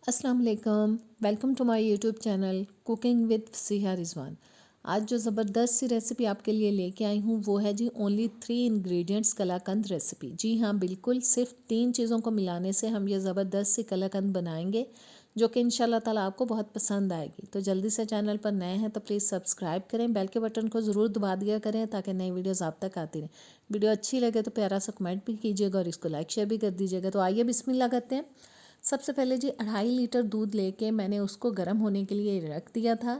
अस्सलाम वालेकुम। Welcome to my YouTube channel cooking with Siha Rizwan. आज जो ज़बरदस्त सी रेसिपी आपके लिए लेके आई हूँ वो है जी ओनली 3 इंग्रेडिएंट्स कलाकंद रेसिपी। जी हाँ, बिल्कुल सिर्फ 3 चीज़ों को मिलाने से हम ये ज़बरदस्त सी कलाकंद बनाएंगे जो कि इंशाल्लाह ताला आपको बहुत पसंद आएगी। तो जल्दी से चैनल पर नए हैं तो प्लीज़ सब्सक्राइब करें, बेल के बटन को ज़रूर दबा दिया करें ताकि नई वीडियोज़ आप तक आती रहें। वीडियो अच्छी लगे तो प्यारा सा कमेंट भी कीजिएगा और इसको लाइक शेयर भी कर दीजिएगा। तो आइए बिस्मिल्लाह करते हैं। सबसे पहले जी 2.5 लीटर दूध लेके मैंने उसको गर्म होने के लिए रख दिया था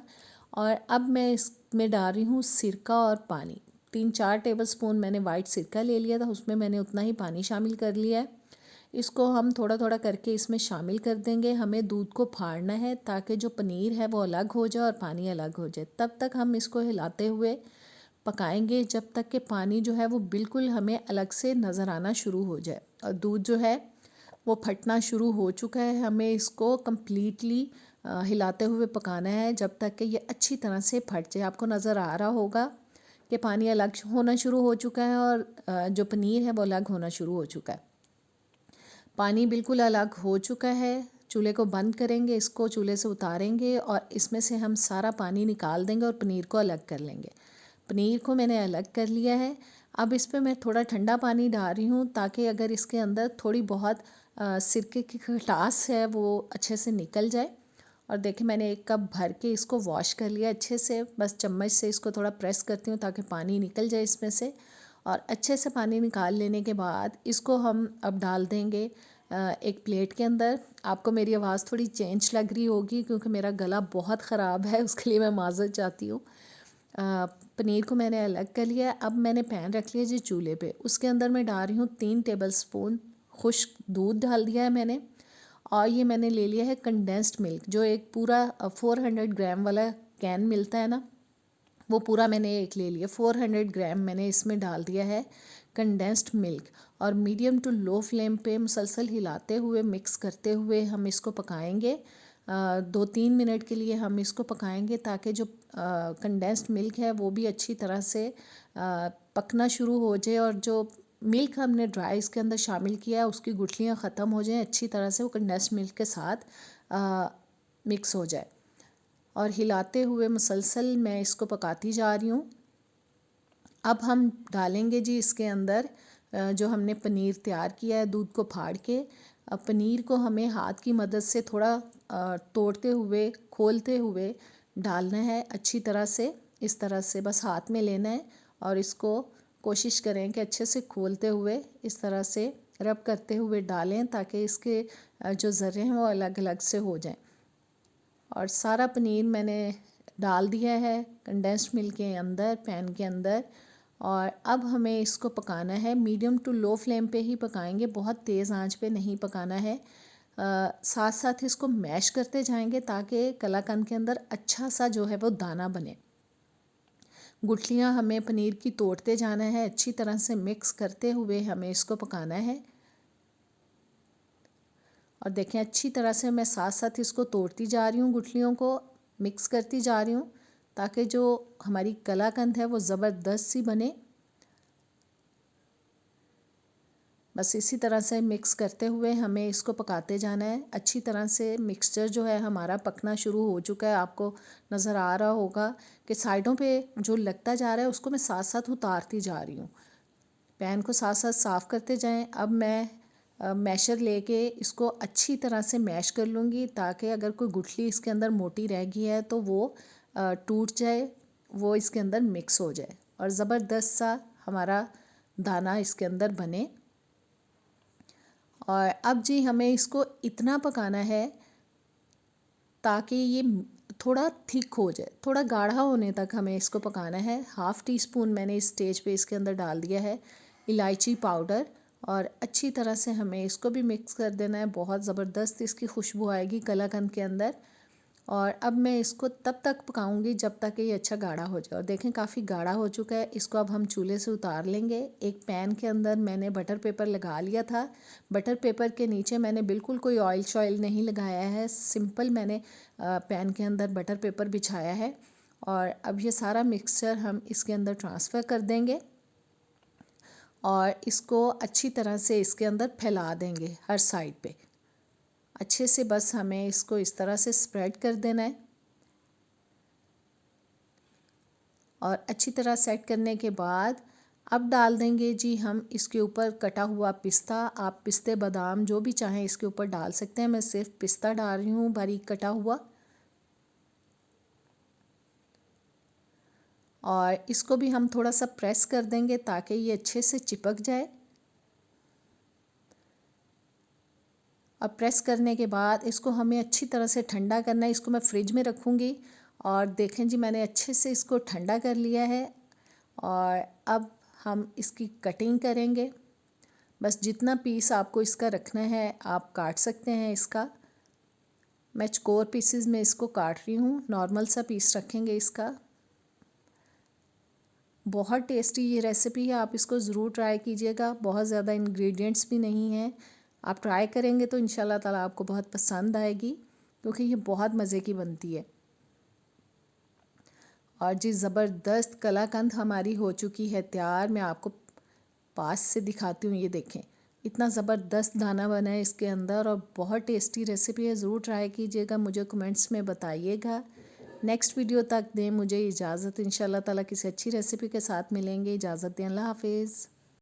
और अब मैं इसमें डाल रही हूँ सिरका और पानी। 3-4 टेबलस्पून मैंने वाइट सिरका ले लिया था, उसमें मैंने उतना ही पानी शामिल कर लिया है। इसको हम थोड़ा थोड़ा करके इसमें शामिल कर देंगे। हमें दूध को फाड़ना है ताकि जो पनीर है वो अलग हो जाए और पानी अलग हो जाए। तब तक हम इसको हिलाते हुए पकाएंगे जब तक कि पानी जो है वो बिल्कुल हमें अलग से नज़र आना शुरू हो जाए और दूध जो है वो फटना शुरू हो चुका है। हमें इसको कम्प्लीटली हिलाते हुए पकाना है जब तक कि ये अच्छी तरह से फट जाए। आपको नज़र आ रहा होगा कि पानी अलग होना शुरू हो चुका है और जो पनीर है वो अलग होना शुरू हो चुका है। पानी बिल्कुल अलग हो चुका है। चूल्हे को बंद करेंगे, इसको चूल्हे से उतारेंगे और इसमें से हम सारा पानी निकाल देंगे और पनीर को अलग कर लेंगे। पनीर को मैंने अलग कर लिया है। अब इस पे मैं थोड़ा ठंडा पानी डाल रही हूँ ताकि अगर इसके अंदर थोड़ी बहुत सिरके की खटास है वो अच्छे से निकल जाए। और देखिए मैंने 1 कप भर के इसको वॉश कर लिया अच्छे से। बस चम्मच से इसको थोड़ा प्रेस करती हूँ ताकि पानी निकल जाए इसमें से। और अच्छे से पानी निकाल लेने के बाद इसको हम अब डाल देंगे एक प्लेट के अंदर। आपको मेरी आवाज़ थोड़ी चेंज लग रही होगी क्योंकि मेरा गला बहुत ख़राब है, उसके लिए मैं माज़रत चाहती हूँ। पनीर को मैंने अलग कर लिया। अब मैंने पैन रख लिया जी चूल्हे पे, उसके अंदर मैं डाल रही हूँ 3 टेबलस्पून खुश्क दूध डाल दिया है मैंने। और ये मैंने ले लिया है कंडेंस्ड मिल्क, जो एक पूरा 400 ग्राम वाला कैन मिलता है ना, वो पूरा मैंने एक ले लिया। 400 ग्राम मैंने इसमें डाल दिया है कंडेंस्ड मिल्क। और मीडियम टू लो फ्लेम पे मुसलसल हिलाते हुए मिक्स करते हुए हम इसको पकाएंगे। 2-3 मिनट के लिए हम इसको पकाएंगे ताकि जो कंडेंस्ड मिल्क है वो भी अच्छी तरह से पकना शुरू हो जाए और जो मिल्क हमने ड्राई इसके अंदर शामिल किया है उसकी गुठलियाँ ख़त्म हो जाएं, अच्छी तरह से वो कंडेंस्ड मिल्क के साथ मिक्स हो जाए। और हिलाते हुए मुसलसल मैं इसको पकाती जा रही हूँ। अब हम डालेंगे जी इसके अंदर जो हमने पनीर तैयार किया है दूध को फाड़ के। अब पनीर को हमें हाथ की मदद से थोड़ा तोड़ते हुए खोलते हुए डालना है अच्छी तरह से। इस तरह से बस हाथ में लेना है और इसको कोशिश करें कि अच्छे से खोलते हुए इस तरह से रब करते हुए डालें ताकि इसके जो ज़र्रे हैं वो अलग अलग से हो जाएं। और सारा पनीर मैंने डाल दिया है कंडेंस्ड मिल्क के अंदर, पैन के अंदर। और अब हमें इसको पकाना है, मीडियम टू लो फ्लेम पे ही पकाएंगे, बहुत तेज़ आंच पे नहीं पकाना है। साथ साथ इसको मैश करते जाएंगे ताकि कलाकंद के अंदर अच्छा सा जो है वो दाना बने। गुठलियाँ हमें पनीर की तोड़ते जाना है, अच्छी तरह से मिक्स करते हुए हमें इसको पकाना है। और देखें अच्छी तरह से मैं साथ साथ इसको तोड़ती जा रही हूँ, गुठलियों को मिक्स करती जा रही हूँ ताकि जो हमारी कलाकंद है वो ज़बरदस्त सी बने। बस इसी तरह से मिक्स करते हुए हमें इसको पकाते जाना है। अच्छी तरह से मिक्सचर जो है हमारा पकना शुरू हो चुका है। आपको नज़र आ रहा होगा कि साइडों पे जो लगता जा रहा है उसको मैं साथ साथ उतारती जा रही हूँ। पैन को साथ साथ साफ़ करते जाएं। अब मैं मैशर लेके इसको अच्छी तरह से मैश कर लूँगी ताकि अगर कोई गुठली इसके अंदर मोटी रह गई है तो वो टूट जाए, वो इसके अंदर मिक्स हो जाए और ज़बरदस्त सा हमारा दाना इसके अंदर बने। और अब जी हमें इसको इतना पकाना है ताकि ये थोड़ा थिक हो जाए, थोड़ा गाढ़ा होने तक हमें इसको पकाना है। 1/2 टीस्पून मैंने इस स्टेज पे इसके अंदर डाल दिया है इलायची पाउडर और अच्छी तरह से हमें इसको भी मिक्स कर देना है। बहुत ज़बरदस्त इसकी खुशबू आएगी कलाकंद के अंदर। और अब मैं इसको तब तक पकाऊंगी जब तक ये अच्छा गाढ़ा हो जाए। और देखें काफ़ी गाढ़ा हो चुका है। इसको अब हम चूल्हे से उतार लेंगे। एक पैन के अंदर मैंने बटर पेपर लगा लिया था। बटर पेपर के नीचे मैंने बिल्कुल कोई ऑयल शॉयल नहीं लगाया है, सिंपल मैंने पैन के अंदर बटर पेपर बिछाया है। और अब ये सारा मिक्सचर हम इसके अंदर ट्रांसफ़र कर देंगे और इसको अच्छी तरह से इसके अंदर फैला देंगे हर साइड पे। अच्छे से बस हमें इसको इस तरह से स्प्रेड कर देना है। और अच्छी तरह सेट करने के बाद अब डाल देंगे जी हम इसके ऊपर कटा हुआ पिस्ता। आप पिस्ते बादाम जो भी चाहें इसके ऊपर डाल सकते हैं। मैं सिर्फ पिस्ता डाल रही हूँ बारीक कटा हुआ। और इसको भी हम थोड़ा सा प्रेस कर देंगे ताकि ये अच्छे से चिपक जाए। और प्रेस करने के बाद इसको हमें अच्छी तरह से ठंडा करना है। इसको मैं फ्रिज में रखूँगी। और देखें जी मैंने अच्छे से इसको ठंडा कर लिया है। और अब हम इसकी कटिंग करेंगे। बस जितना पीस आपको इसका रखना है आप काट सकते हैं इसका। मैं चौकोर पीसेस में इसको काट रही हूँ। नॉर्मल सा पीस रखेंगे इसका। बहुत टेस्टी ये रेसिपी है, आप इसको ज़रूर ट्राई कीजिएगा। बहुत ज़्यादा इंग्रेडिएंट्स भी नहीं हैं। आप ट्राई करेंगे तो इंशाल्लाह ताला आपको बहुत पसंद आएगी, क्योंकि ये बहुत मज़े की बनती है। और जी ज़बरदस्त कलाकंद हमारी हो चुकी है तैयार। मैं आपको पास से दिखाती हूँ। ये देखें इतना ज़बरदस्त दाना बना है इसके अंदर और बहुत टेस्टी रेसिपी है। ज़रूर ट्राई कीजिएगा, मुझे कमेंट्स में बताइएगा। नेक्स्ट वीडियो तक दें मुझे इजाज़त। इंशाल्लाह ताला किसी अच्छी रेसिपी के साथ मिलेंगे। इजाज़त दें। अल्लाह हाफिज़।